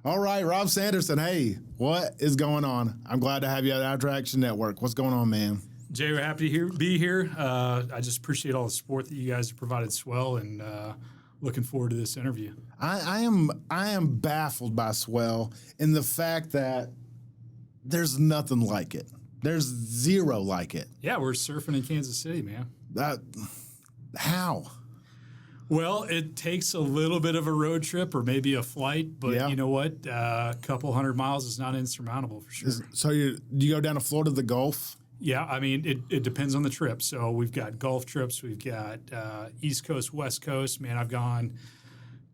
All right, Rob Sanderson. Hey, what is going on? I'm glad to have you at Outdoor Action Network. What's going on, man? Jay, we're happy to be here. I just appreciate all the support that you guys have provided SWEL, and looking forward to this interview. I am baffled by SWEL in the fact that there's nothing like it. There's zero like it. Yeah, we're surfing in Kansas City, man. How? Well, it takes a little bit of a road trip or maybe a flight, but you know what? A couple 100 miles is not insurmountable for sure. So do you go down to Florida to the Gulf? Yeah, I mean, it depends on the trip. So we've got Gulf trips. We've got East Coast, West Coast. Man, I've gone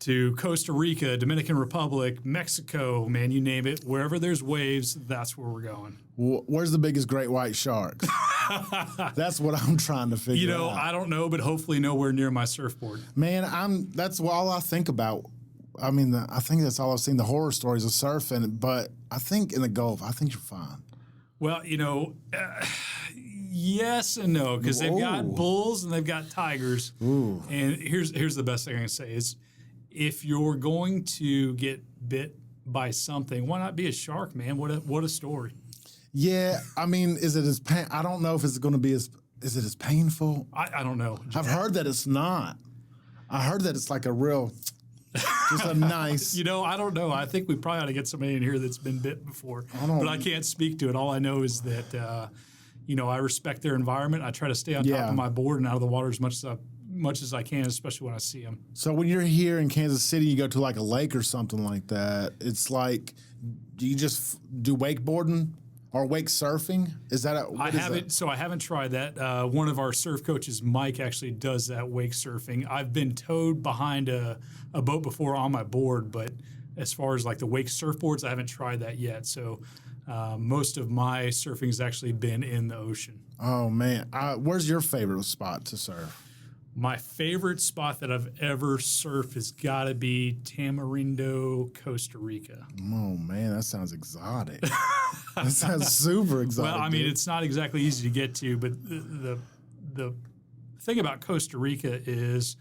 to Costa Rica, Dominican Republic, Mexico, man, you name it. Wherever there's waves, that's where we're going. Where's the biggest great white sharks? That's what I'm trying to figure out. I don't know, but hopefully nowhere near my surfboard. Man, that's all I think about. I mean, I think that's all I've seen, the horror stories of surfing. But I think in the Gulf, I think you're fine. Well, yes and no, because they've got bulls and they've got tigers. Ooh. And here's the best thing I can say is, if you're going to get bit by something, why not be a shark, man? What a story. Yeah, I mean, is it as I don't know if it's going to be is it as painful? I don't know. I've heard that it's not. I heard that it's like a real, just a nice. I don't know. I think we probably ought to get somebody in here that's been bit before, but I can't speak to it. All I know is that, I respect their environment. I try to stay on top of my board and out of the water as much as I can, especially when I see them. So when you're here in Kansas City, you go to like a lake or something like that. It's like, do you just do wakeboarding or wake surfing? Is that I haven't tried that. One of our surf coaches, Mike, actually does that wake surfing. I've been towed behind a boat before on my board, but as far as like the wake surfboards, I haven't tried that yet. So most of my surfing has actually been in the ocean. Oh man, where's your favorite spot to surf? My favorite spot that I've ever surfed has got to be Tamarindo, Costa Rica. Oh, man, that sounds exotic. That sounds super exotic. Well, I mean, it's not exactly easy to get to, but the thing about Costa Rica is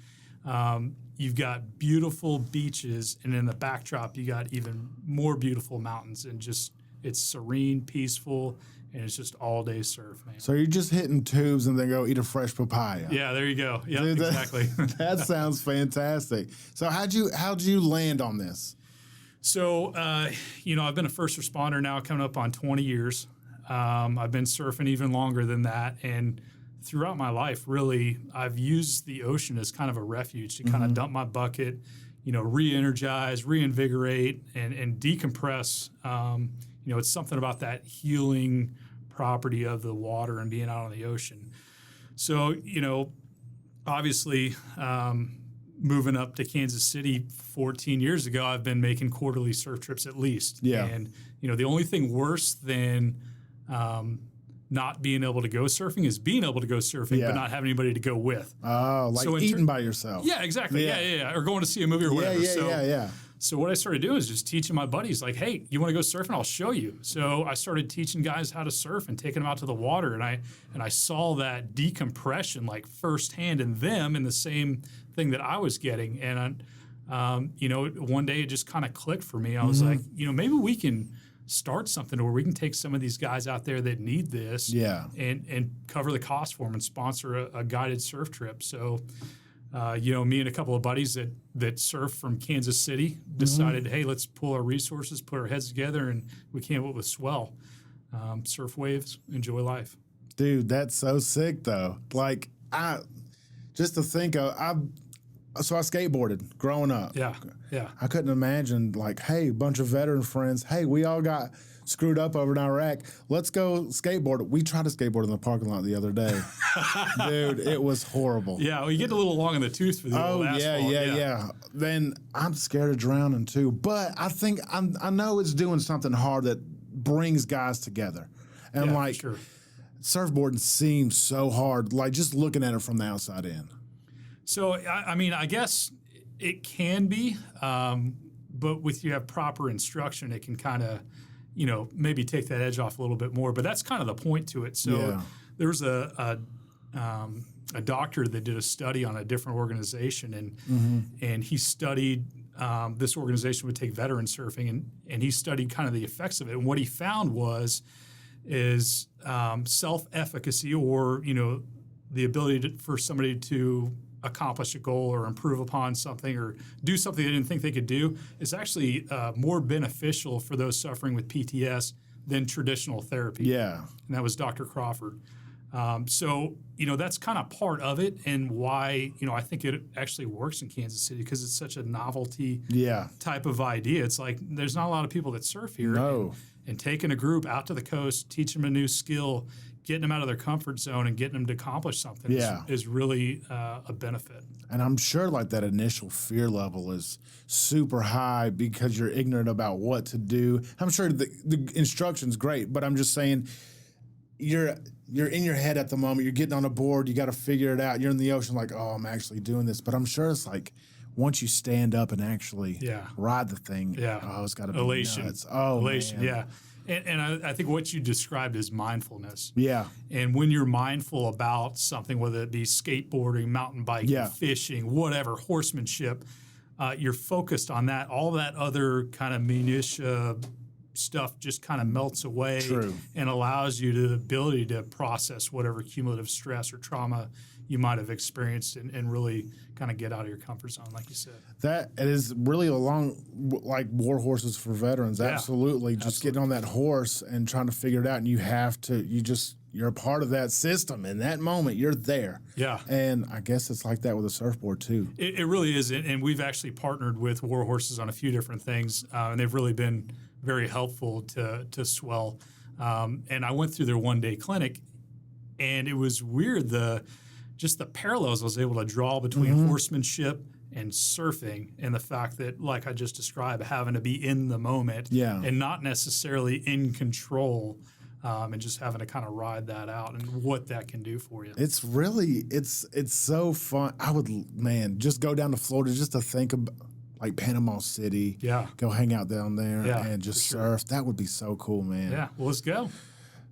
you've got beautiful beaches, and in the backdrop, you got even more beautiful mountains, and just it's serene, peaceful, and it's just all day surf, man. So you're just hitting tubes and then go eat a fresh papaya. Yeah, there you go. Yeah, exactly. That sounds fantastic. So how'd you land on this? So, I've been a first responder now coming up on 20 years. I've been surfing even longer than that. And throughout my life, really, I've used the ocean as kind of a refuge to kind of dump my bucket, re-energize, reinvigorate, and decompress. It's something about that healing property of the water and being out on the ocean. So, obviously, moving up to Kansas City 14 years ago, I've been making quarterly surf trips at least. Yeah. And, the only thing worse than not being able to go surfing is being able to go surfing, but not having anybody to go with. Oh, like eating by yourself. Yeah, exactly. Yeah. Or going to see a movie or whatever. Yeah. So what I started doing is just teaching my buddies, like, hey, you want to go surfing? I'll show you. So I started teaching guys how to surf and taking them out to the water, and I saw that decompression like firsthand in them, and the same thing that I was getting. And one day it just kind of clicked for me. I was like, maybe we can start something where we can take some of these guys out there that need this, and cover the cost for them and sponsor a guided surf trip. So. Me and a couple of buddies that surf from Kansas City decided, hey, let's pull our resources, put our heads together, and we came up with SWEL. Surf waves, enjoy life. Dude, that's so sick, though. Like, just to think of, so I skateboarded growing up. Yeah. I couldn't imagine, like, hey, a bunch of veteran friends, hey, we all got screwed up over in Iraq. Let's go skateboard. We tried to skateboard in the parking lot the other day. Dude, it was horrible. Yeah, well, you get a little long in the tooth for the old asphalt. Yeah. Then I'm scared of drowning too. But I think I know it's doing something hard that brings guys together. And surfboarding seems so hard, like just looking at it from the outside in. So, I guess it can be, but with you have proper instruction, it can kind of, maybe take that edge off a little bit more. But that's kind of the point to it. So there was a doctor that did a study on a different organization, and he studied this organization would take veteran surfing, and he studied kind of the effects of it. And what he found is self-efficacy, or the ability for somebody to accomplish a goal or improve upon something or do something they didn't think they could do is actually more beneficial for those suffering with PTS than traditional therapy. Yeah. And that was Dr. Crawford. So that's kind of part of it, and why I think it actually works in Kansas City, because it's such a novelty type of idea. It's like there's not a lot of people that surf here. No. And taking a group out to the coast, teaching them a new skill, getting them out of their comfort zone and getting them to accomplish something is really a benefit. And I'm sure like that initial fear level is super high because you're ignorant about what to do. I'm sure the instruction's great, but I'm just saying you're in your head at the moment. You're getting on a board. You got to figure it out. You're in the ocean like, oh, I'm actually doing this. But I'm sure it's like once you stand up and actually ride the thing, it's got to be elation. Nuts. Oh, elation, man. yeah. And I think what you described is mindfulness. Yeah. And when you're mindful about something, whether it be skateboarding, mountain biking, fishing, whatever, horsemanship, you're focused on that. All that other kind of minutia stuff just kind of melts away and allows you the ability to process whatever cumulative stress or trauma you might have experienced and really kind of get out of your comfort zone, like you said. That it is really along like war horses for veterans. Absolutely. Just getting on that horse and trying to figure it out. And you're a part of that system. In that moment, you're there. Yeah. And I guess it's like that with a surfboard too. It really is. And we've actually partnered with war horses on a few different things. And they've really been very helpful to SWEL. And I went through their one-day clinic, and it was weird, just the parallels I was able to draw between horsemanship and surfing, and the fact that, like I just described, having to be in the moment and not necessarily in control, and just having to kind of ride that out and what that can do for you. It's really, it's so fun. I would, just go down to Florida just to think about, like Panama City. Yeah. Go hang out down there and just surf. That would be so cool, man. Yeah. Well, let's go.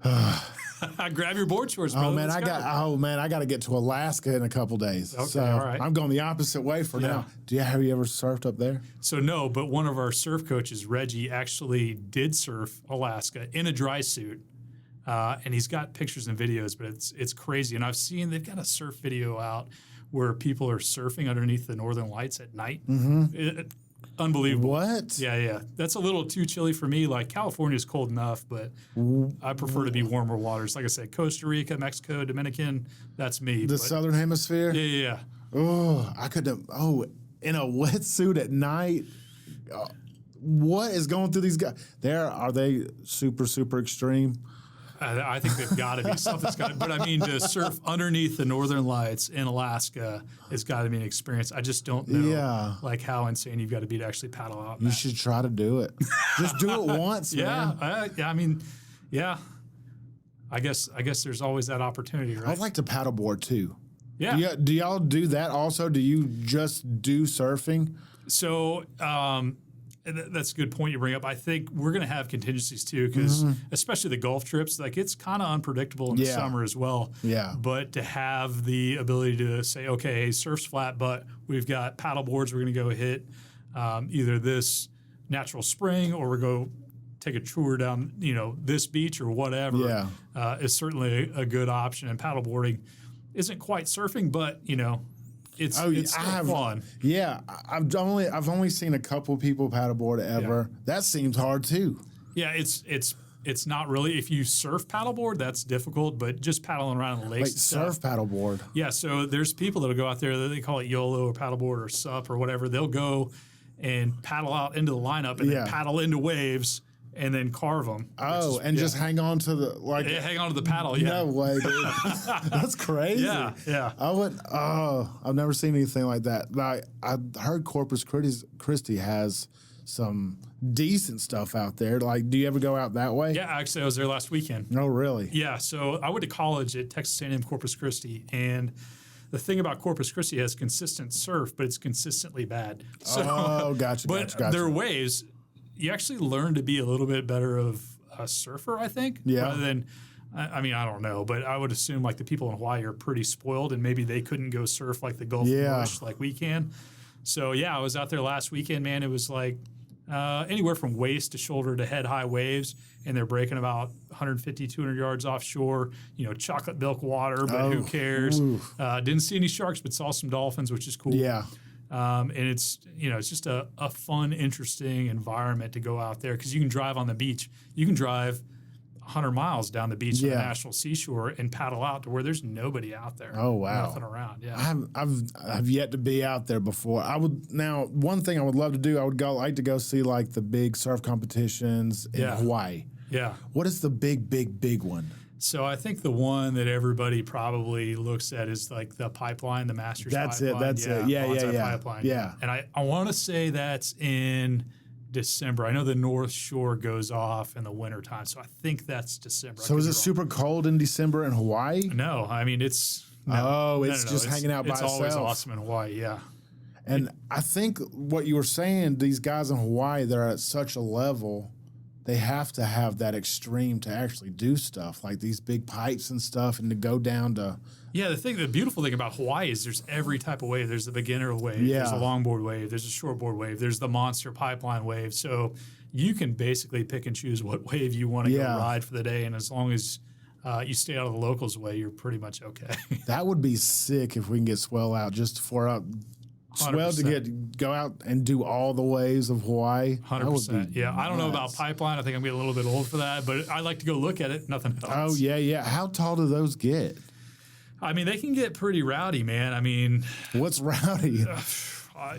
Grab your board shorts, brother. I got to get to Alaska in a couple days. Okay, so all right. I'm going the opposite way for now. Have you ever surfed up there? So no, but one of our surf coaches, Reggie, actually did surf Alaska in a dry suit. And he's got pictures and videos, but it's crazy. And I've seen they've got a surf video out where people are surfing underneath the northern lights at night. Unbelievable. What? Yeah. That's a little too chilly for me. Like, California's cold enough, but I prefer to be warmer waters. Like I said, Costa Rica, Mexico, Dominican, that's me. The Southern Hemisphere? Yeah. Oh, I could have, in a wetsuit at night. What is going through these guys? Are they super, super extreme? I think they've got to be. Something's got to, but I mean, to surf underneath the northern lights in Alaska, it's got to be an experience. I just don't know like how insane you've got to be to actually paddle out. You should try to do it. Just do it once, man. I guess there's always that opportunity, right? I'd like to paddleboard too. Yeah. Do y'all do that also? Do you just do surfing? So, that's a good point you bring up. I think we're going to have contingencies too, because especially the Gulf trips, like, it's kind of unpredictable in the summer as well. Yeah. But to have the ability to say, okay, hey, surf's flat, but we've got paddle boards we're going to go hit either this natural spring, or we're going to take a tour down, this beach or whatever, is certainly a good option. And paddleboarding isn't quite surfing, but, it's fun. Yeah, I've only seen a couple people paddleboard ever. That seems hard too. Yeah, it's not really. If you surf paddleboard, that's difficult. But just paddling around the lakes, like surf paddleboard. Yeah, so there's people that'll go out there that they call it YOLO or paddleboard or SUP or whatever. They'll go and paddle out into the lineup and then paddle into waves and then carve them. Oh, just hang on to the hang on to the paddle. Yeah. No way, dude. That's crazy. Yeah. I've never seen anything like that. Like, I heard Corpus Christi has some decent stuff out there. Like, do you ever go out that way? Yeah, actually, I was there last weekend. Oh, really? Yeah. So I went to college at Texas A&M Corpus Christi, and the thing about Corpus Christi has consistent surf, but it's consistently bad. So, gotcha. But there are ways. You actually learn to be a little bit better of a surfer, I think. Yeah. Rather than, I don't know, but I would assume like the people in Hawaii are pretty spoiled, and maybe they couldn't go surf like the Gulf Bush like we can. So yeah, I was out there last weekend, man. It was like anywhere from waist to shoulder to head high waves, and they're breaking about 150, 200 yards offshore. You know, chocolate milk water, but who cares? Didn't see any sharks, but saw some dolphins, which is cool. Yeah. And it's, you know, it's just a fun, interesting environment to go out there because you can drive on the beach. You can drive 100 miles down the beach on the National Seashore and paddle out to where there's nobody out there. Oh, wow. Nothing around. Yeah. I've yet to be out there before. One thing I would love to do, I would like to go see like the big surf competitions in Hawaii. Yeah. What is the big one? So I think the one that everybody probably looks at is like the pipeline, the Masters pipeline. That's it. Yeah. Pipeline. Yeah. And I want to say that's in December. I know the North Shore goes off in the wintertime, so I think that's December. So is it super cold in December in Hawaii? No, I mean it's just hanging out by itself. It's always awesome in Hawaii, yeah. And I think what you were saying, these guys in Hawaii, they're at such a level, they have to have that extreme to actually do stuff like these big pipes and stuff, and to go down to. Yeah, the beautiful thing about Hawaii is there's every type of wave. There's the beginner wave, there's a longboard wave, there's a shortboard wave, there's the monster pipeline wave. So you can basically pick and choose what wave you want to go ride for the day, and as long as you stay out of the locals' way, you're pretty much okay. That would be sick if we can get SWEL out just for SWEL to go out and do all the waves of Hawaii. 100%. Yeah, I don't know about pipeline. I think I'm getting a little bit old for that, but I like to go look at it. Nothing else. Oh yeah. How tall do those get? I mean, they can get pretty rowdy, man. I mean, what's rowdy?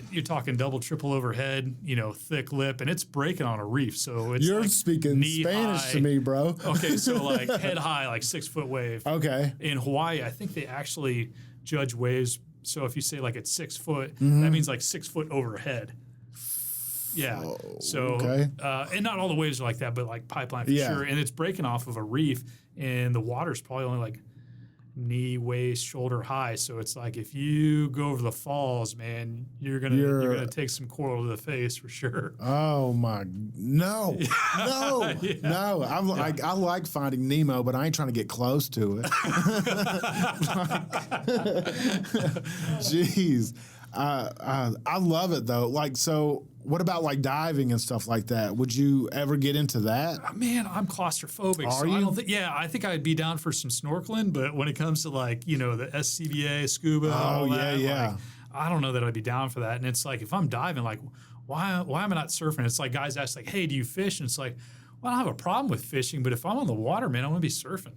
You're talking double, triple overhead, you know, thick lip, and it's breaking on a reef. So it's You're speaking Spanish high. To me, bro. Okay, so like head high, like 6 foot wave. Okay. In Hawaii, I think they actually judge waves. So if you say like it's 6 foot, that means like 6 foot overhead. Yeah. So, and not all the waves are like that, but like pipeline for sure. And it's breaking off of a reef, and the water's probably only like knee, waist, shoulder high. So it's like if you go over the falls, man, you're gonna take some coral to the face for sure. Oh my no. I like Finding Nemo, but I ain't trying to get close to it. Jeez. I love it though. Like, so what about like diving and stuff like that? Would you ever get into that? Man, I'm claustrophobic. Are you? I think I'd be down for some snorkeling, but when it comes to like, you know, the SCBA, scuba, all that, like, I don't know that I'd be down for that. And it's like, if I'm diving, like, why am I not surfing? It's like guys ask like, hey, do you fish? And it's like, well, I don't have a problem with fishing, but if I'm on the water, man, I want to be surfing.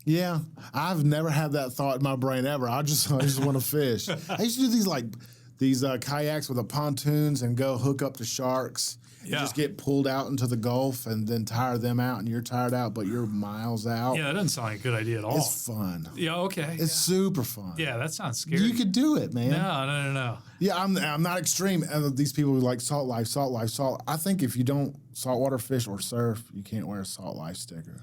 Yeah, I've never had that thought in my brain ever. I just want to fish. I used to do these kayaks with the pontoons and go hook up to sharks. Yeah. Just get pulled out into the Gulf and then tire them out, and you're tired out, but you're miles out. Yeah, that doesn't sound like a good idea at all. It's fun. Yeah, okay. It's super fun. Yeah, that sounds scary. You could do it, man. No. Yeah, I'm not extreme. And these people who like salt life. I think if you don't saltwater fish or surf, you can't wear a salt life sticker.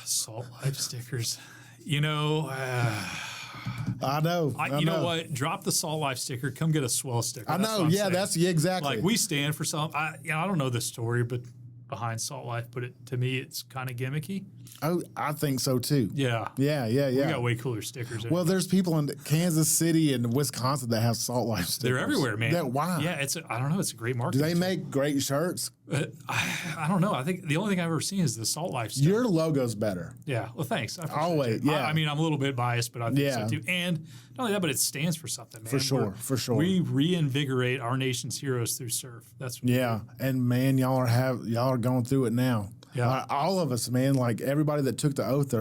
Salt life stickers. You know, I know. You know what? Drop the salt life sticker. Come get a SWEL sticker. I know. Yeah, exactly. Like we stand for something. I don't know the story, but behind salt life, but to me, it's kind of gimmicky. Oh, I think so too. Yeah. We got way cooler stickers. Well, there's people in Kansas City and Wisconsin that have salt life stickers. They're everywhere, man. Why? Yeah, I don't know. It's a great market. Do they make great shirts? I don't know. I think the only thing I've ever seen is the salt life stuff. Your logo's better. Yeah. Well, thanks. Always. Yeah. I mean, I'm a little bit biased, but I think so too. And not only that, but it stands for something, man. For sure. We reinvigorate our nation's heroes through surf. That's what we do. And man, y'all are going through it now. Yeah. All of us, man. Like everybody that took the oath,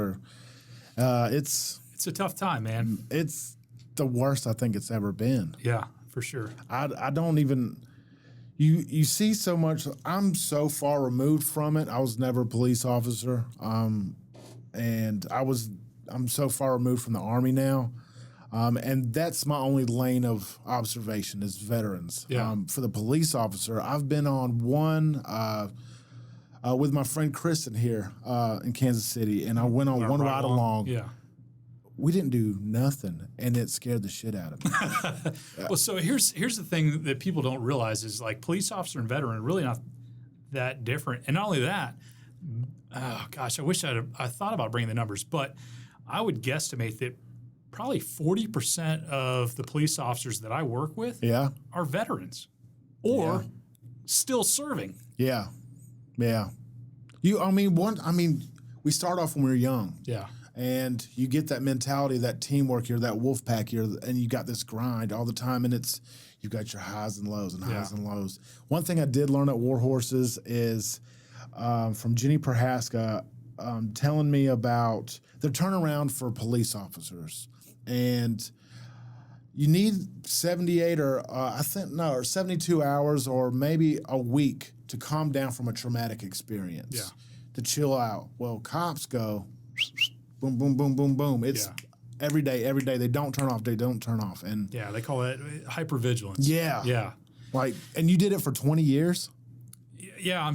it's a tough time, man. It's the worst I think it's ever been. Yeah, for sure. I don't even. You see so much. I'm so far removed from it. I was never a police officer, and I'm so far removed from the Army now, and that's my only lane of observation is veterans. Yeah. For the police officer, I've been on one with my friend Kristen here in Kansas City, and I went on one ride along. Yeah. We didn't do nothing, and it scared the shit out of me. Well, so here's the thing that people don't realize is like police officer and veteran are really not that different. And not only that, oh gosh, I wish I thought about bringing the numbers, but I would guesstimate that probably 40% of the police officers that I work with are veterans or still serving. Yeah. Yeah. We start off when we're young. Yeah. And you get that mentality, that teamwork, you're that wolf pack, and you got this grind all the time, and you've got your highs and lows and highs and lows. One thing I did learn at War Horses is from Jenny Prohaska telling me about the turnaround for police officers. And you need 78 or 72 hours or maybe a week to calm down from a traumatic experience, to chill out. Well, cops go boom, boom, boom, boom, boom. It's every day. They don't turn off. And they call it hypervigilance. Yeah. Yeah. And you did it for 20 years? Yeah, I'm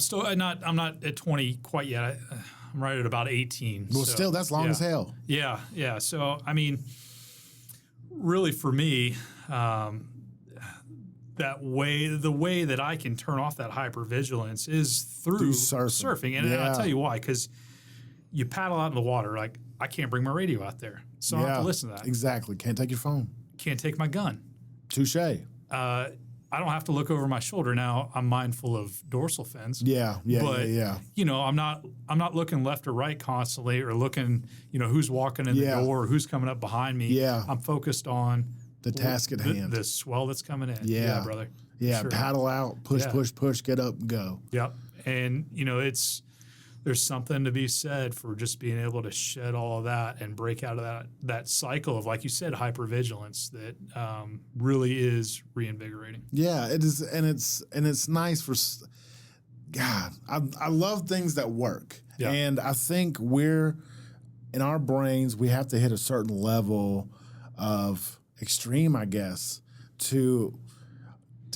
not at 20 quite yet. I'm right at about 18. Well, still, that's long as hell. Yeah, yeah. So, I mean, really for me, the way that I can turn off that hypervigilance is through surfing. And I'll tell you why, because you paddle out in the water. Like, I can't bring my radio out there, so I don't have to listen to that. Exactly. Can't take your phone. Can't take my gun. Touche. I don't have to look over my shoulder now. I'm mindful of dorsal fins. Yeah. You know, I'm not looking left or right constantly, or looking, who's walking in the door, or who's coming up behind me. Yeah. I'm focused on the task at hand. The swell that's coming in. Yeah, brother. Yeah, sure. Paddle out, push, get up and go. Yep. And there's something to be said for just being able to shed all of that and break out of that cycle of, like you said, hypervigilance that really is reinvigorating. Yeah, it is, and it's nice for God. I love things that work, and I think in our brains we have to hit a certain level of extreme, I guess, to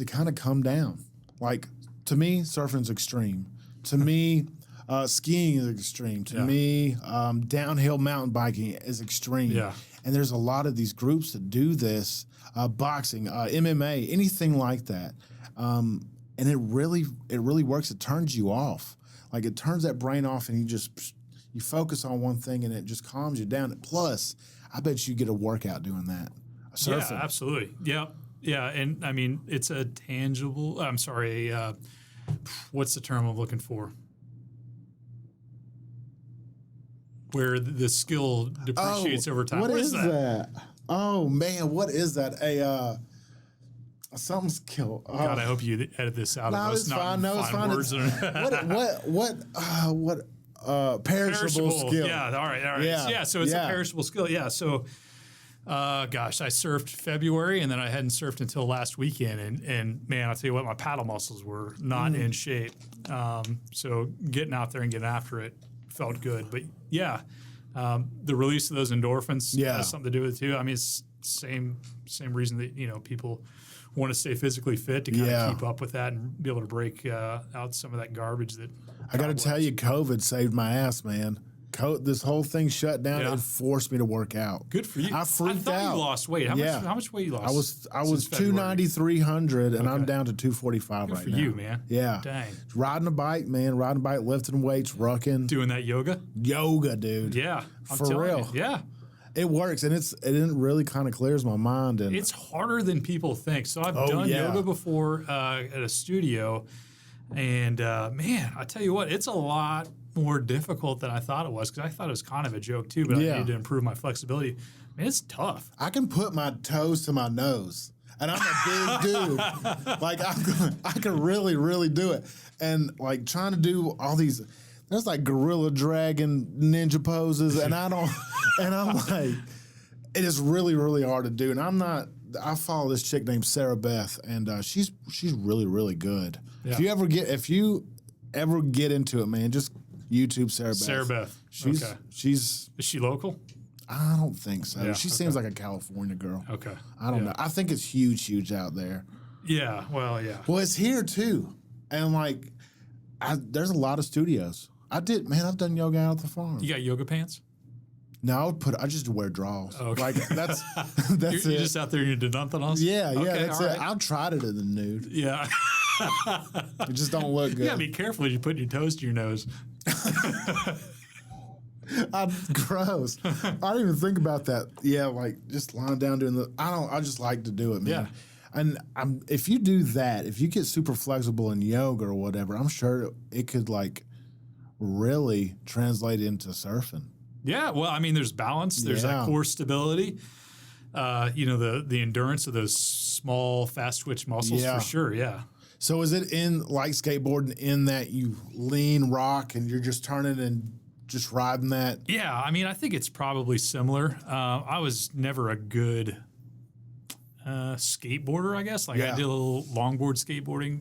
kind of come down. Like, to me, surfing's extreme. To me. Skiing is extreme. To me, downhill mountain biking is extreme. Yeah. And there's a lot of these groups that do this, boxing, MMA, anything like that. And it really works. It turns you off. Like, it turns that brain off, and you focus on one thing, and it just calms you down. Plus, I bet you get a workout doing that. Surfing. Yeah, absolutely. Yeah. Yeah. And I mean, it's a tangible, what's the term I'm looking for? Where the skill depreciates over time. What is that? Oh man, what is that? Something's killed. Oh. God, I hope you edit this out. No, it's fine. No, it's fine. What perishable skill? Yeah, all right. Yeah, so it's a perishable skill. Yeah, so I surfed February, and then I hadn't surfed until last weekend, and man, I'll tell you what, my paddle muscles were not in shape. So getting out there and getting after it felt good. But the release of those endorphins has something to do with it too. I mean, it's same reason that people want to stay physically fit, to kind of keep up with that and be able to break out some of that garbage that I got to tell you, COVID saved my ass, man. This whole thing shut down. It forced me to work out. Good for you. I freaked out. You lost weight. How much weight you lost? I was 290, 300, and I'm down to 245 right now. Good for you, man. Yeah. Dang. Riding a bike, lifting weights, rucking. Doing that yoga? Yoga, dude. Yeah. For real. Yeah. It works, and it really kind of clears my mind. And it's harder than people think. So I've done yoga before at a studio, and man, I tell you what, it's a lot more difficult than I thought it was, because I thought it was kind of a joke too, but I needed to improve my flexibility. Man, it's tough. I can put my toes to my nose, and I'm a big dude. Like, I can really, really do it. And like, trying to do all these, there's like gorilla dragon ninja poses, and I'm like, it is really, really hard to do. And I follow this chick named Sarah Beth, and she's really, really good. Yeah. If you ever get into it, man, just YouTube Sarah Beth. Sarah Beth. Is she local? I don't think so. Yeah, she seems like a California girl. Okay. I don't know. I think it's huge out there. Yeah. Well, yeah. Well, it's here too, and like, there's a lot of studios. I've done yoga out at the farm. You got yoga pants? No, I just wear draws. Okay. Like, that's you're just out there and you did nothing else? Yeah, that's it. Right. I tried it in the nude. Yeah. It just don't look good. You gotta be careful as you put your toes to your nose. Gross. I didn't even think about that. Yeah, like just lying down doing the. I just like to do it, man. Yeah. And if you do that, if you get super flexible in yoga or whatever, I'm sure it could like really translate into surfing. Yeah, well, I mean, there's balance. There's that core stability. The endurance of those small, fast twitch muscles for sure. Yeah. So is it in like skateboarding in that you lean, rock, and you're just turning and just riding that? Yeah, I mean, I think it's probably similar. I was never a good skateboarder, I guess. Like I did a little longboard skateboarding.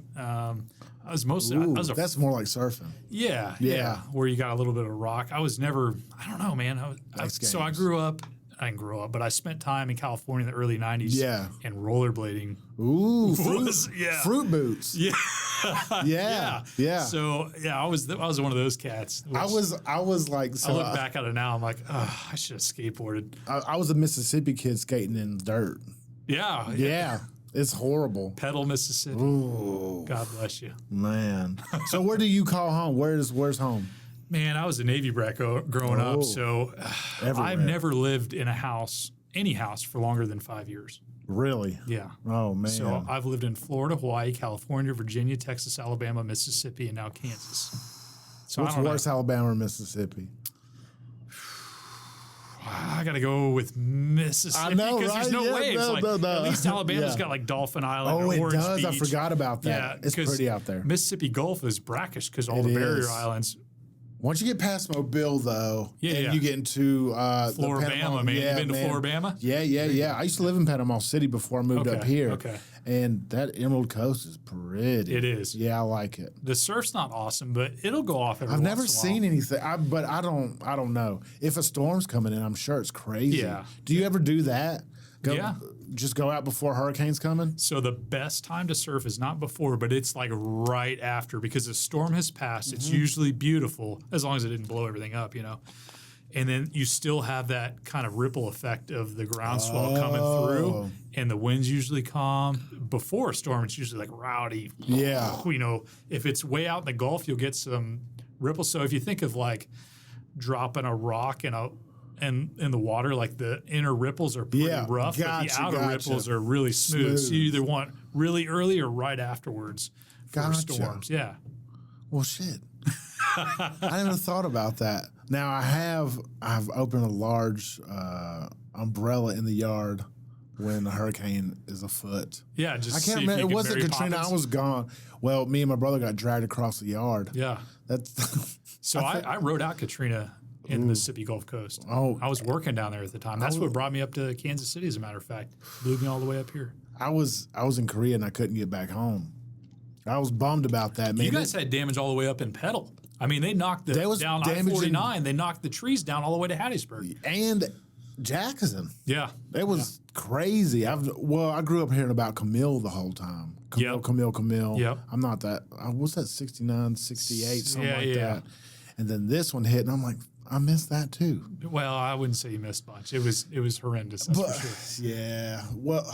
I was mostly that's more like surfing. Yeah, where you got a little bit of rock. I was never. I don't know, man. So I grew up. I didn't grow up, but I spent time in California in the early '90s. Yeah, and rollerblading. Ooh, fruit boots. Yeah. So I was one of those cats. I was like. So I look back at it now. I'm like, oh, I should have skateboarded. I was a Mississippi kid skating in dirt. Yeah. It's horrible. Pedal, Mississippi. Ooh. God bless you. Man. So where do you call home? Where's home? Man, I was a Navy brat growing up, so I've never lived in any house for longer than 5 years. Really? Yeah. Oh, man. So I've lived in Florida, Hawaii, California, Virginia, Texas, Alabama, Mississippi, and now Kansas. So what's worse, Alabama or Mississippi? I got to go with Mississippi. I know, because there's no waves. At least Alabama's got like Dolphin Island and Orange it does. Beach. I forgot about that. Yeah, it's pretty out there. Mississippi Gulf is brackish because all the barrier islands. Once you get past Mobile, though, and you get into Floribama, man. You been to Floribama? Yeah. I used to live in Panama City before I moved up here. Okay. And that Emerald Coast is pretty. It is. Yeah, I like it. The surf's not awesome, but it'll go off every I've once never in a seen while. anything, but I don't know. If a storm's coming in, I'm sure it's crazy. Yeah. Do you ever do that? Yeah. Just go out before hurricane's coming? So the best time to surf is not before, but it's like right after because the storm has passed. It's usually beautiful as long as it didn't blow everything up, And then you still have that kind of ripple effect of the groundswell coming through, and the wind's usually calm. Before a storm, it's usually like rowdy. Yeah. If it's way out in the Gulf, you'll get some ripples. So if you think of like dropping a rock in the water, like the inner ripples are pretty rough, but the outer ripples are really smooth. So you either want really early or right afterwards for storms. Yeah. Well, shit. I never thought about that. Now I've opened a large umbrella in the yard when a hurricane is afoot. Yeah, just I can't remember. It wasn't Katrina. Poppins. I was gone. Well, me and my brother got dragged across the yard. Yeah. That's so I rode out Katrina in the Mississippi Gulf Coast. Oh, I was working down there at the time. That's what brought me up to Kansas City, as a matter of fact. Blew me all the way up here. I was in Korea and I couldn't get back home. I was bummed about that, man. You guys had damage all the way up in Petal. I mean, they knocked down I-49. They knocked the trees down all the way to Hattiesburg. And Jackson. Yeah. It was crazy. I grew up hearing about Camille the whole time. Camille. Yep. I'm not that. What's that, 69, 68, something like that. And then this one hit, and I'm like, I missed that too. Well, I wouldn't say you missed much. It was horrendous, that's for sure. Yeah. Well,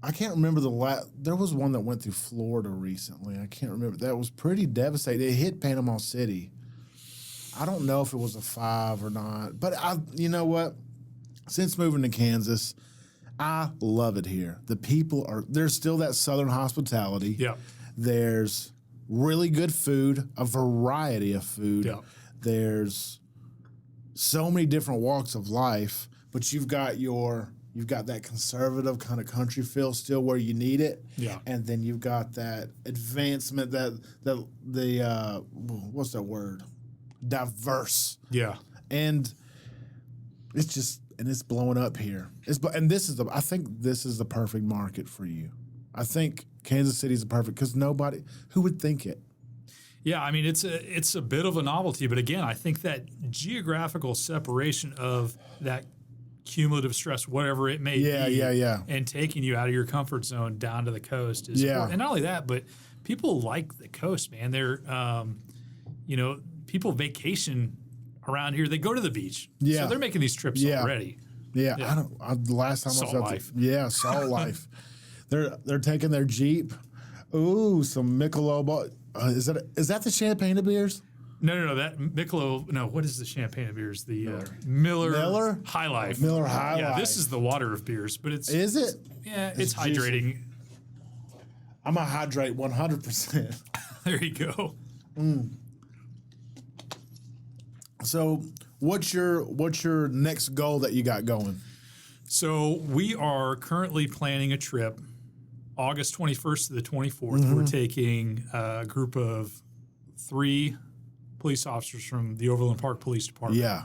I can't remember there was one that went through Florida recently. I can't remember. That was pretty devastating. It hit Panama City. I don't know if it was a 5 or not. But you know what? Since moving to Kansas, I love it here. The people there's still that Southern hospitality. Yeah. There's really good food, a variety of food. Yeah. There's so many different walks of life, but you've got that conservative kind of country feel still where you need it. Yeah. And then you've got that advancement, what's that word? Diverse. Yeah. And it's blowing up here. I think this is the perfect market for you. I think Kansas City is perfect because who would think it? Yeah, I mean, it's a bit of a novelty, but again, I think that geographical separation of that cumulative stress, whatever it may be, and taking you out of your comfort zone down to the coast is important. And not only that, but people like the coast, man. They're, people vacation around here. They go to the beach, so they're making these trips already. Yeah, the last time Salt I was life. Salt life. They're taking their Jeep. Ooh, some Michelob. Is that the Champagne beers? No. That Michelob. No, what is the champagne of beers? The Miller High Life. Miller High Life. Yeah, this is the water of beers, but it's. Is it? Yeah, it's hydrating. I'm gonna hydrate 100%. There you go. So, what's your next goal that you got going? So we are currently planning a trip, August 21st to the 24th. We're taking a group of 3 police officers from the Overland Park Police Department. Yeah.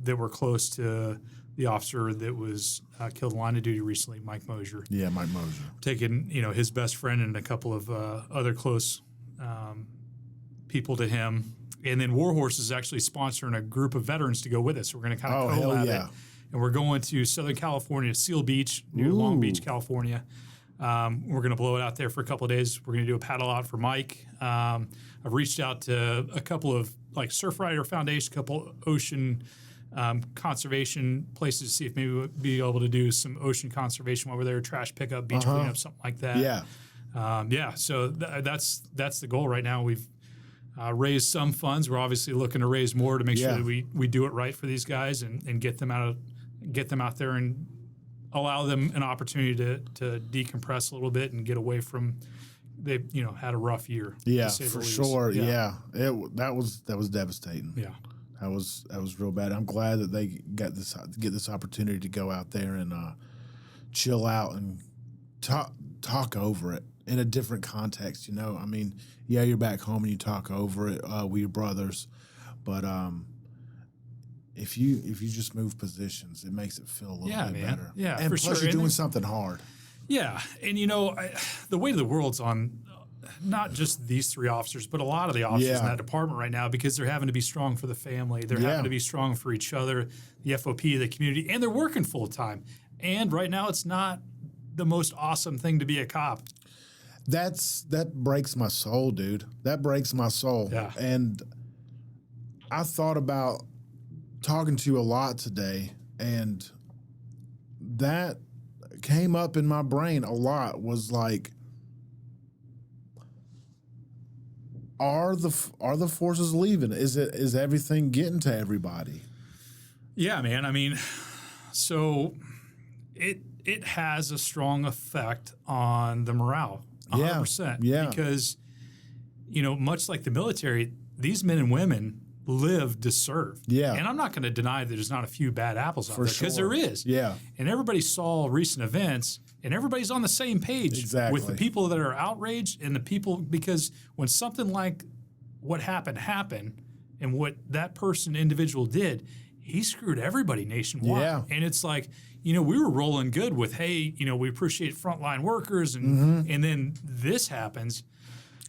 That were close to the officer that was killed in line of duty recently, Mike Mosier. Yeah, Mike Mosier. Taking, his best friend and a couple of other close people to him. And then Warhorse is actually sponsoring a group of veterans to go with us. We're going to kind of collab it. And we're going to Southern California, Seal Beach, near Long Beach, California. We're going to blow it out there for a couple of days. We're going to do a paddle out for Mike. I've reached out to a couple of like Surfrider Foundation, a couple ocean conservation places to see if maybe we'll be able to do some ocean conservation while we're there, trash pickup, beach cleanup, something like that. Yeah. So that's the goal right now. We've raised some funds. We're obviously looking to raise more to make sure that we do it right for these guys and get them out there and allow them an opportunity to decompress a little bit and get away from. They had a rough year. Yeah, for sure. Yeah, that was devastating. Yeah, that was real bad. I'm glad that they get this opportunity to go out there and chill out and talk over it in a different context. I mean, yeah, you're back home and you talk over it with your brothers, but if you just move positions, it makes it feel a little bit better. Yeah, and for plus sure. you're doing something hard. Yeah, and the weight of the world's on not just these 3 officers, but a lot of the officers in that department right now because they're having to be strong for the family. They're having to be strong for each other, the FOP, the community, and they're working full time. And right now, it's not the most awesome thing to be a cop. That breaks my soul, dude. That breaks my soul. Yeah. And I thought about talking to you a lot today, and that came up in my brain a lot. Was like, are the forces leaving? Is everything getting to everybody? Yeah, man. I mean, so it has a strong effect on the morale. 100%. Yeah. Because, much like the military, these men and women live to serve. Yeah. And I'm not going to deny that there's not a few bad apples out there because there is. Yeah. And everybody saw recent events and everybody's on the same page with the people that are outraged and the people, because when something like what happened and what that individual did, he screwed everybody nationwide. Yeah. And it's like, we were rolling good with, hey, we appreciate frontline workers and then this happens.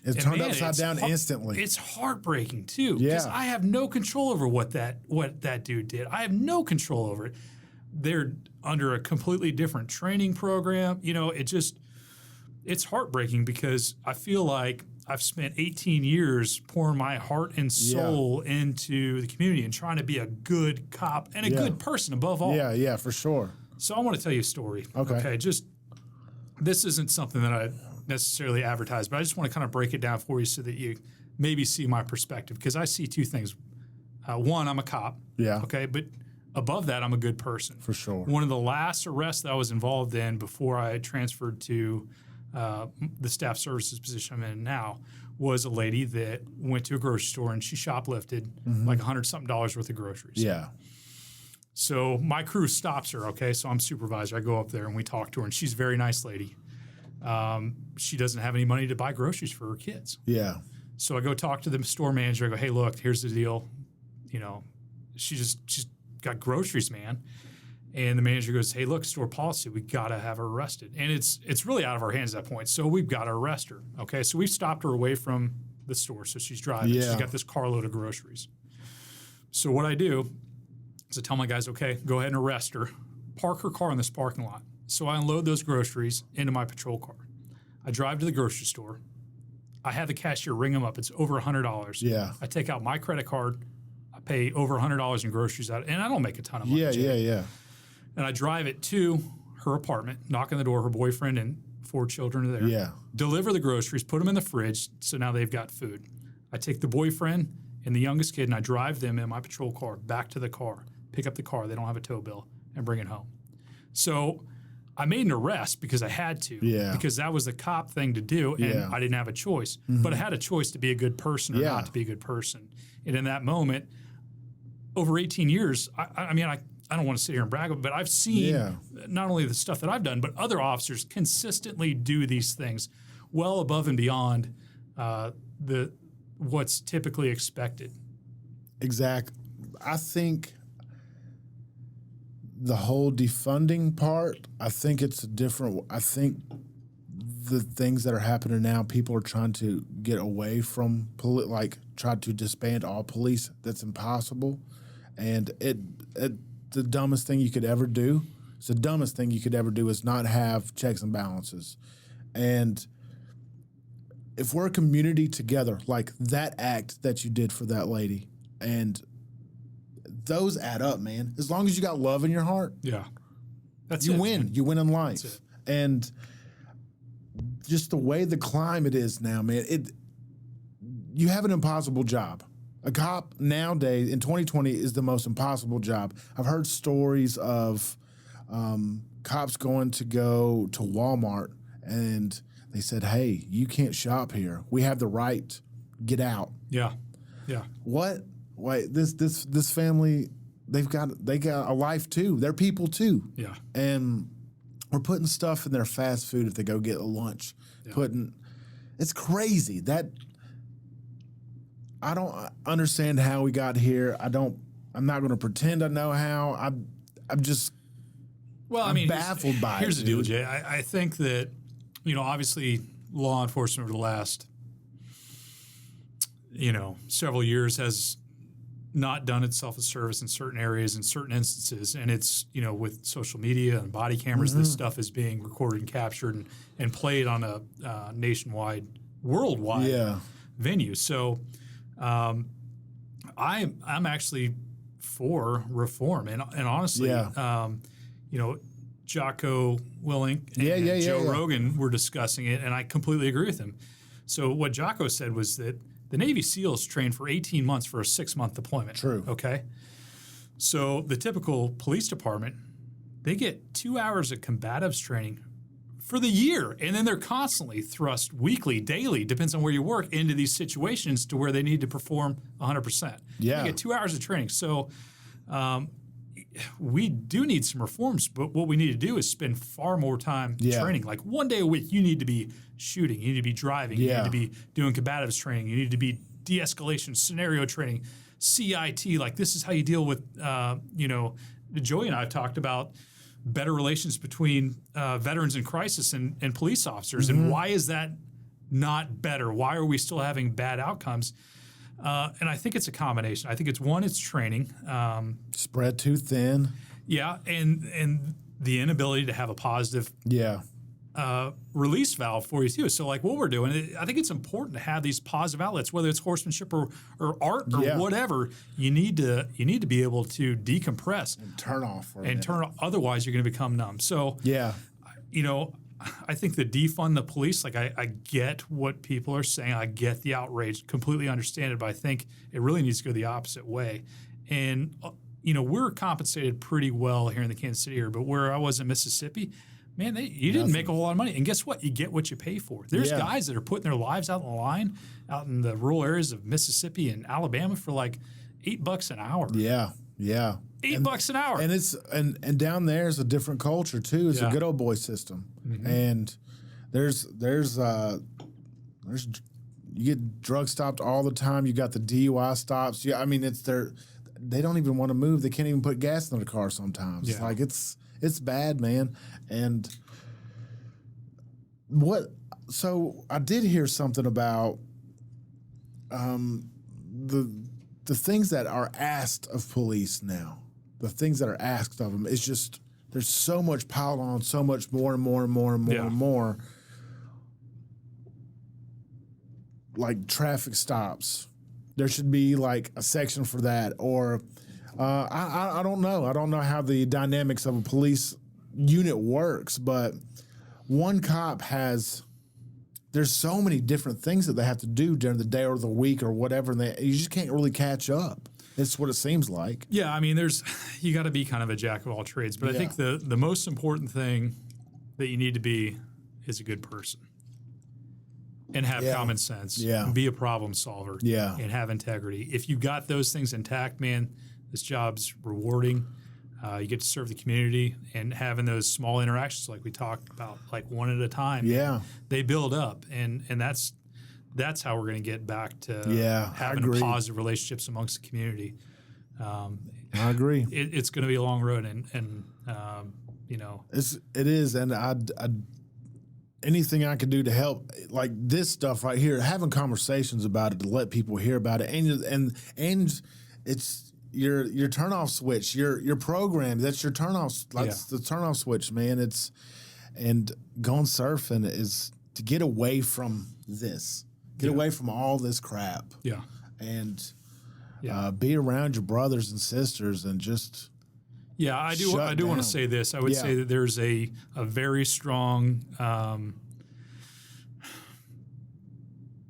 It turned upside down instantly. It's heartbreaking too, because I have no control over what that dude did. I have no control over it. They're under a completely different training program. It's heartbreaking because I feel like I've spent 18 years pouring my heart and soul into the community and trying to be a good cop and a good person above all. Yeah, for sure. So I want to tell you a story. Okay. This isn't something that I necessarily advertise, but I just want to kind of break it down for you so that you maybe see my perspective, because I see 2 things. One, I'm a cop. Yeah. Okay. But above that, I'm a good person. For sure. One of the last arrests that I was involved in before I transferred to the staff services position I'm in now was a lady that went to a grocery store and she shoplifted like $100-something worth of groceries. Yeah. So my crew stops her, okay? So I'm supervisor. I go up there and we talk to her, and she's a very nice lady. She doesn't have any money to buy groceries for her kids. Yeah. So I go talk to the store manager. I go, hey, look, here's the deal. She's got groceries, man. And the manager goes, hey, look, store policy, we got to have her arrested. And it's really out of our hands at that point. So we've got to arrest her, okay? So we've stopped her away from the store. So she's driving. Yeah. She's got this carload of groceries. So what I do is I tell my guys, okay, go ahead and arrest her. Park her car in this parking lot. So I unload those groceries into my patrol car. I drive to the grocery store. I have the cashier ring them up. It's over $100. Yeah. I take out my credit card. I pay over $100 in groceries out, and I don't make a ton of money. Yeah. And I drive it to her apartment, knock on the door. Her boyfriend and 4 children are there. Yeah. Deliver the groceries, put them in the fridge, so now they've got food. I take the boyfriend and the youngest kid and I drive them in my patrol car back to the car, pick up the car, they don't have a tow bill, and bring it home. So I made an arrest because I had to, because that was the cop thing to do, and I didn't have a choice. But I had a choice to be a good person or not to be a good person. And in that moment, over 18 years, I mean, I don't want to sit here and brag, but I've seen not only the stuff that I've done, but other officers consistently do these things well above and beyond what's typically expected. Exactly. I think the whole defunding part, I think it's a different. I think the things that are happening now, people are trying to get away from try to disband all police. That's impossible, and the dumbest thing you could ever do. It's the dumbest thing you could ever do is not have checks and balances, and if we're a community together, like that act that you did for that lady, and those add up, man. As long as you got love in your heart, you win. Man. You win in life, and just the way the climate is now, man. You have an impossible job. A cop nowadays in 2020 is the most impossible job. I've heard stories of cops going to go to Walmart and they said, "Hey, you can't shop here. We have the right. Get out." Yeah. What? Wait, this family, they got a life too. They're people too. Yeah. And we're putting stuff in their fast food if they go get a lunch. It's crazy. I don't understand how we got here. I'm not going to pretend I know how. I'm just baffled by it. Here's the deal, Jay. I think that, obviously law enforcement over the last, several years has not done itself a service in certain areas, in certain instances. And it's, with social media and body cameras, this stuff is being recorded and captured and played on a nationwide, worldwide venue. So I'm actually for reform. And honestly, Jocko Willink and Joe Rogan were discussing it, and I completely agree with him. So what Jocko said was that the Navy SEALs train for 18 months for a 6-month deployment. True. Okay? So the typical police department, they get 2 hours of combatives training for the year, and then they're constantly thrust weekly, daily, depends on where you work, into these situations to where they need to perform 100%. Yeah. They get 2 hours of training. So we do need some reforms, but what we need to do is spend far more time training. Like 1 day a week, you need to be shooting, you need to be driving, you need to be doing combatives training, you need to be de-escalation, scenario training, CIT. Like this is how you deal with, Joey and I have talked about better relations between veterans in crisis and police officers. And why is that not better? Why are we still having bad outcomes? And I think it's a combination. I think it's training. Spread too thin. Yeah, and the inability to have a positive release valve for you too. So like what we're doing, I think it's important to have these positive outlets, whether it's horsemanship or art or whatever. You need to be able to decompress and turn off Otherwise, you're going to become numb. So I think the defund the police, like I get what people are saying. I get the outrage, completely understand it, but I think it really needs to go the opposite way. And, we're compensated pretty well here in the Kansas City area, but where I was in Mississippi, man, you didn't make a whole lot of money. And guess what? You get what you pay for. There's guys that are putting their lives out on the line out in the rural areas of Mississippi and Alabama for like $8 an hour. Yeah. $8 an hour. And it's and down there is a different culture too. It's a good old boy system. And there's you get drug stopped all the time. You got the DUI stops. Yeah, I mean they don't even want to move. They can't even put gas in the car sometimes. Yeah. Like it's bad, man. And so I did hear something about the things that are asked of police now. The things that are asked of them is just there's so much piled on, so much more and more and more and more and more. Like traffic stops. There should be like a section for that, or I don't know. I don't know how the dynamics of a police unit works, but one cop has there's so many different things that they have to do during the day or the week or whatever, and you just can't really catch up. It's what it seems like. Yeah, I mean, you got to be kind of a jack of all trades, but I think the most important thing that you need to be is a good person and have common sense. And be a problem solver. And have integrity. If you got those things intact, man, this job's rewarding. You get to serve the community, and having those small interactions like we talked about, like one at a time. They build up, and that's how we're going to get back to having positive relationships amongst the community. I agree. It's going to be a long road, and you know, it is, and I anything I can do to help, like this stuff right here, having conversations about it to let people hear about it, and it's your turnoff switch, your program. That's your turnoff. That's the turnoff switch, man. And going surfing is to get away from this. Get away from all this crap. And be around your brothers and sisters and just I do want to say this. I would say that there's a very strong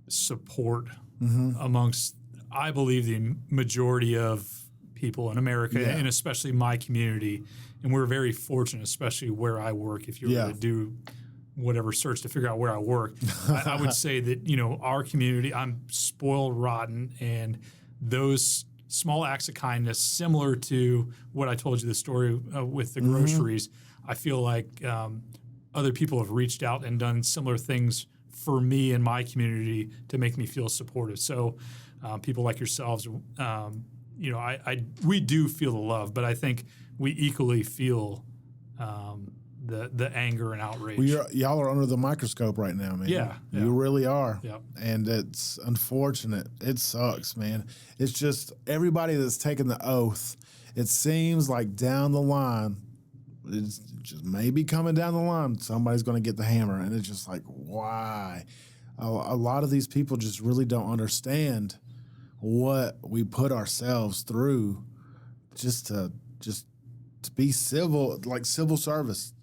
support amongst, I believe, the majority of people in America and especially my community. And we're very fortunate, especially where I work. If you were to do whatever search to figure out where I work, I would say that, you know, our community, I'm spoiled rotten, and those small acts of kindness, similar to what I told you the story with the groceries, I feel like other people have reached out and done similar things for me and my community to make me feel supported. So people like yourselves, you know, we do feel the love, but I think we equally feel the anger and outrage. Well, y'all are under the microscope right now, man. You really are. And it's unfortunate. It sucks, man. It's just everybody that's taken the oath, it seems like down the line, it's just maybe coming down the line, somebody's going to get the hammer. And it's just like, why? A lot of these people just really don't understand what we put ourselves through just to be civil, like civil service.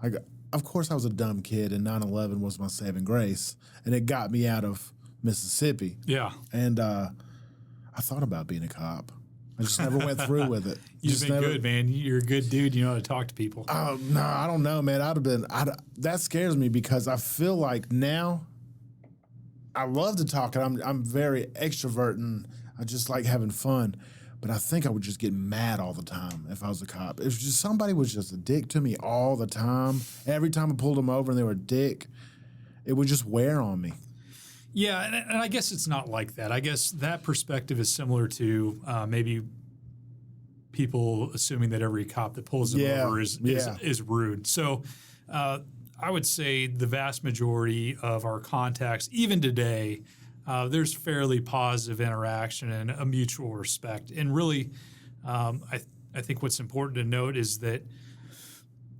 Like, of course I was a dumb kid, and 9/11 was my saving grace, and it got me out of Mississippi. And I thought about being a cop. I just never went through with it. You've been good, man. You're a good dude. You know how to talk to people. Oh, no, I don't know, man. That scares me because I feel like now I love to talk, and I'm very extrovert, and I just like having fun. But I think I would just get mad all the time if I was a cop. If just somebody was just a dick to me all the time, every time I pulled them over and they were a dick, it would just wear on me. Yeah, and I guess it's not like that. I guess that perspective is similar to maybe people assuming that every cop that pulls them over is rude. So I would say the vast majority of our contacts, even today, there's fairly positive interaction and a mutual respect. And really, I think what's important to note is that,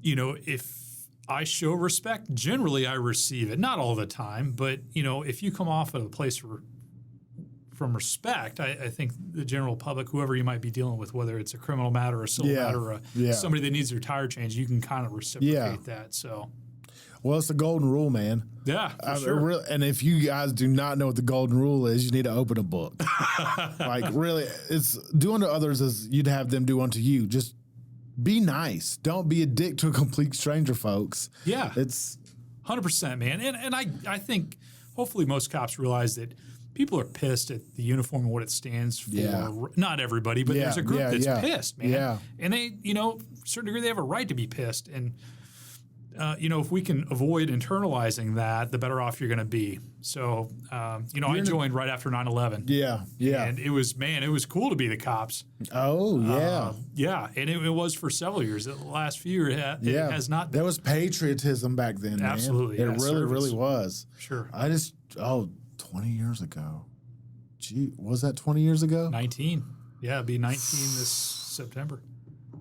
you know, if I show respect, generally I receive it. Not all the time, but, you know, if you come off of a place from respect, I think the general public, whoever you might be dealing with, whether it's a criminal matter or a civil matter or somebody that needs their tire changed, you can kind of reciprocate that. So. Well, it's the golden rule, man. Yeah, for sure. And if you guys do not know what the golden rule is, you need to open a book. Like, really, it's do unto others as you'd have them do unto you. Just be nice. Don't be a dick to a complete stranger, folks. Yeah. It's 100%, man. And I think hopefully most cops realize that people are pissed at the uniform and what it stands for. Yeah. Not everybody, but there's a group that's pissed, man. Yeah. And they, you know, to a certain degree, they have a right to be pissed. And you know, if we can avoid internalizing that, the better off you're going to be. So, you know, I joined right after 9/11. Yeah. And it was cool to be the cops. Oh, yeah. Yeah, and it was for several years. The last few years, it has not been. There was patriotism back then, man. Absolutely. It really was. Sure. 20 years ago. Gee, was that 20 years ago? 19. Yeah, it'll be 19 this September.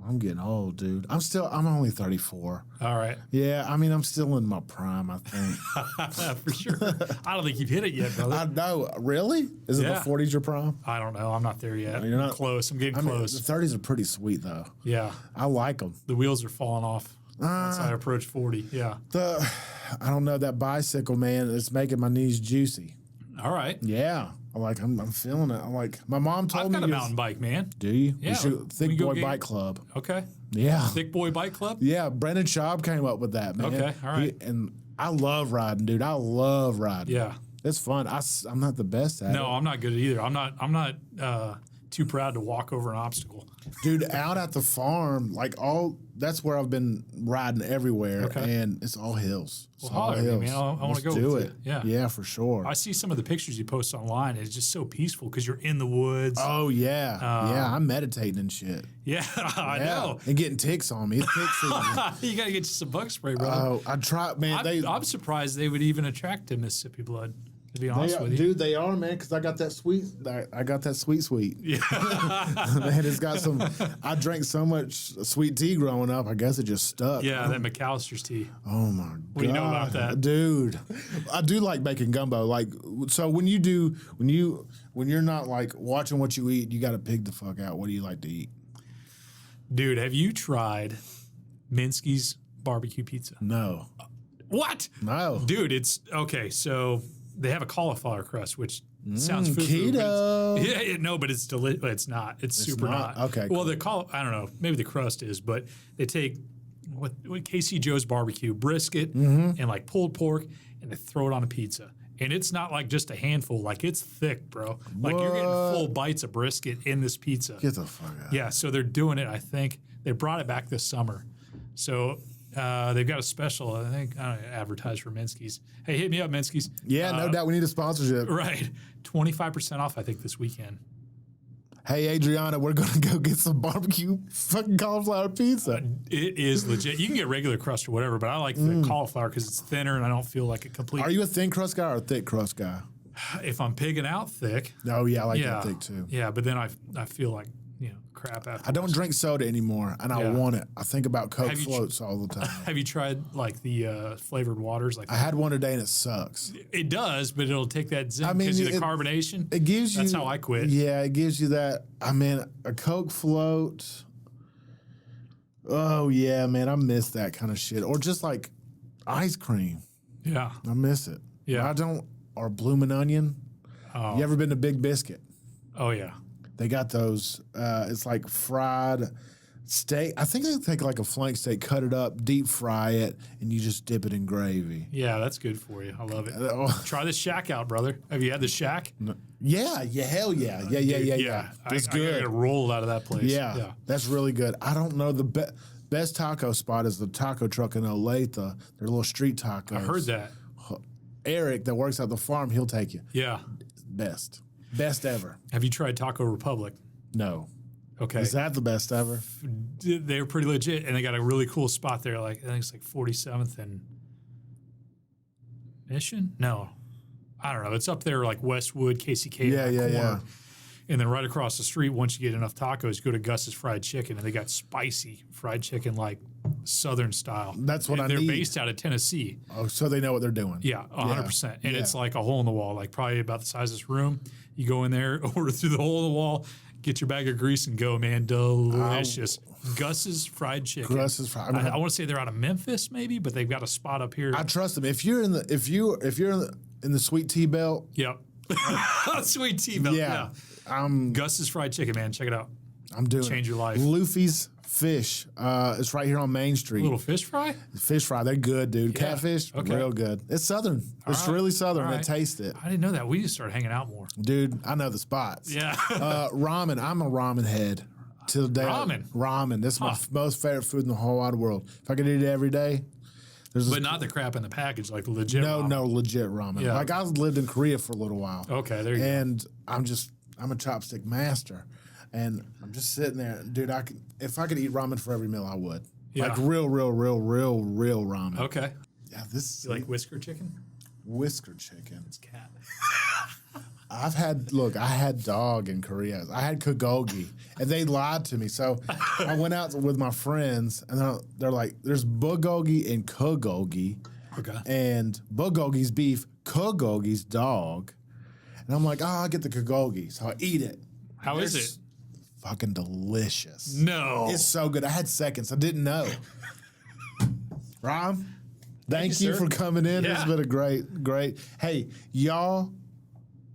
I'm getting old, dude. I'm only 34. All right. Yeah, I mean, I'm still in my prime, I think. For sure. I don't think you've hit it yet, brother. I know. Really? Is it the 40s your prime? I don't know. I'm not there yet. You're not close. I'm getting close. The 30s are pretty sweet, though. Yeah. I like them. The wheels are falling off. That's how I approach 40. Yeah. I don't know, that bicycle, man, it's making my knees juicy. All right. Yeah. I'm feeling it. I'm like, my mom told I've me. got a mountain bike, man. Do you? Yeah. We should, Thick Boy Bike Club. Okay. Yeah. Thick Boy Bike Club? Yeah. Brendan Schaub came up with that, man. Okay. All right. And I love riding, dude. I love riding. Yeah. It's fun. I'm not the best at it. No, I'm not good at either. I'm not too proud to walk over an obstacle. Dude, out at the farm, that's where I've been riding everywhere, and it's all hills. It's all holler at me, hills. man. I want to go do with it. you. Yeah. Yeah, for sure. I see some of the pictures you post online. And it's just so peaceful because you're in the woods. Oh, yeah. Yeah, I'm meditating and shit. Yeah, I know. And getting ticks on me. It's tick season. You got to get you some bug spray, brother. Oh, I try, man. I'm surprised they would even attract to Mississippi blood, to be honest with you. Dude, they are, man, because I got that sweet. Yeah. Man, it's got some. I drank so much sweet tea growing up. I guess it just stuck. Yeah, that McAllister's tea. Oh my god. What do you know about that? Dude? I do like making gumbo. So when you're not like watching what you eat, you got to pig the fuck out. What do you like to eat? Dude, have you tried Minsky's barbecue pizza? No. What? No. Dude, it's okay. So they have a cauliflower crust, which sounds food. Keto. But it's delicious. It's not. It's super not. Okay. Well, I don't know. Maybe the crust is, but they take what KC Joe's barbecue brisket and like pulled pork, and they throw it on a pizza. And it's not like just a handful. Like, it's thick, bro. Like, you're getting full bites of brisket in this pizza. Get the fuck out. Yeah, so they're doing it, I think. They brought it back this summer. So they've got a special, I think, I don't know, advertise for Minsky's. Hey, hit me up, Minsky's. Yeah, no doubt. We need a sponsorship. Right. 25% off, I think, this weekend. Hey, Adriana, we're going to go get some barbecue fucking cauliflower pizza. It is legit. You can get regular crust or whatever, but I like the cauliflower because it's thinner and I don't feel like a complete. Are you a thin crust guy or a thick crust guy? If I'm pigging out thick. Oh, yeah, I like that thick too. Yeah, but then I feel like, crap after. I don't drink soda anymore, and I want it. I think about Coke floats all the time. Have you tried like the flavored waters? Like I had one today, and it sucks. It does, but it'll take that zing. Gives you the carbonation. It gives you. That's how I quit. Yeah, it gives you that. I mean, a Coke float. Oh yeah, man, I miss that kind of shit. Or just like ice cream. Yeah, I miss it. Yeah, I don't. Or Bloomin' Onion. Oh. You ever been to Big Biscuit? Oh yeah. They got those. It's like fried steak. I think they take like a flank steak, cut it up, deep fry it, and you just dip it in gravy. Yeah, that's good for you. I love it. Try the Shack out, brother. Have you had the Shack? No. Yeah, hell yeah. Yeah. It's good. I got a roll out of that place. Yeah, that's really good. I don't know the best taco spot is the taco truck in Olathe. They're little street tacos. I heard that. Eric that works at the farm, he'll take you. Yeah. Best ever. Have you tried Taco Republic? No. Okay. Is that the best ever? They're pretty legit, and they got a really cool spot there. Like I think it's like 47th and Mission. No, I don't know. It's up there like Westwood, KCK. Yeah. And then right across the street, once you get enough tacos, go to Gus's Fried Chicken, and they got spicy fried chicken like Southern style. That's what I need. They're based out of Tennessee. Oh, so they know what they're doing. Yeah, 100%. And it's like a hole in the wall, like probably about the size of this room. You go in there, order through the hole in the wall, get your bag of grease, and go, man. Delicious. Gus's Fried Chicken. Gus's Fried. I want to say they're out of Memphis, maybe, but they've got a spot up here. I trust them. If you're in the sweet tea belt. Yep. Sweet tea belt. Yeah. Gus's Fried Chicken, man. Check it out. I'm doing Change your life. Luffy's Fish. It's right here on Main Street. Little fish fry? Fish fry. They're good, dude. Yeah. Catfish, Okay. real good. It's Southern. It's really Southern. All right. And taste it. I didn't know that. We just started hanging out more. Dude, I know the spots. Yeah. Ramen. I'm a ramen head. To the day. Ramen. This is my most favorite food in the whole wide world. If I could eat it every day. But not the crap in the package, like legit ramen. No, legit ramen. Yeah. Like I lived in Korea for a little while. Okay, there you go. And I'm a chopstick master. And I'm just sitting there, dude. If I could eat ramen for every meal, I would. Yeah. Like real ramen. Okay. Yeah, this You like whisker chicken? whisker chicken. It's cat. I had dog in Korea. I had bulgogi, and they lied to me. So I went out with my friends, and they're like, "There's bulgogi and bulgogi, Okay. and bulgogi's beef, bulgogi's dog." And I'm like, I'll get the bulgogi. So I eat it. How is it? Fucking delicious. No. It's so good. I had seconds. I didn't know. Rob, thank you for coming in. Yeah. It's been a great. Hey, y'all,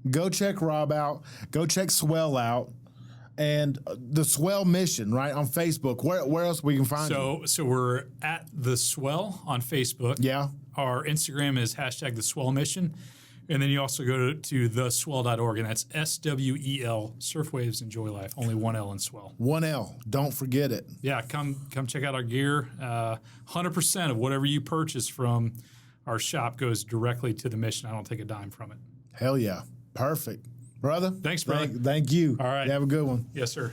go check Rob out. Go check SWEL out. And the SWEL mission, right, on Facebook. Where else we can find you? So we're at the SWEL on Facebook. Yeah. Our Instagram is # the SWEL mission. And then you also go to theswel.org, and that's SWEL, Surf Waves Enjoy Life. Only one L in SWEL. One L. Don't forget it. Yeah, come check out our gear. 100% of whatever you purchase from our shop goes directly to the mission. I don't take a dime from it. Hell yeah. Perfect. Brother. Thanks, brother. Thank you. All right. You have a good one. Yes, sir.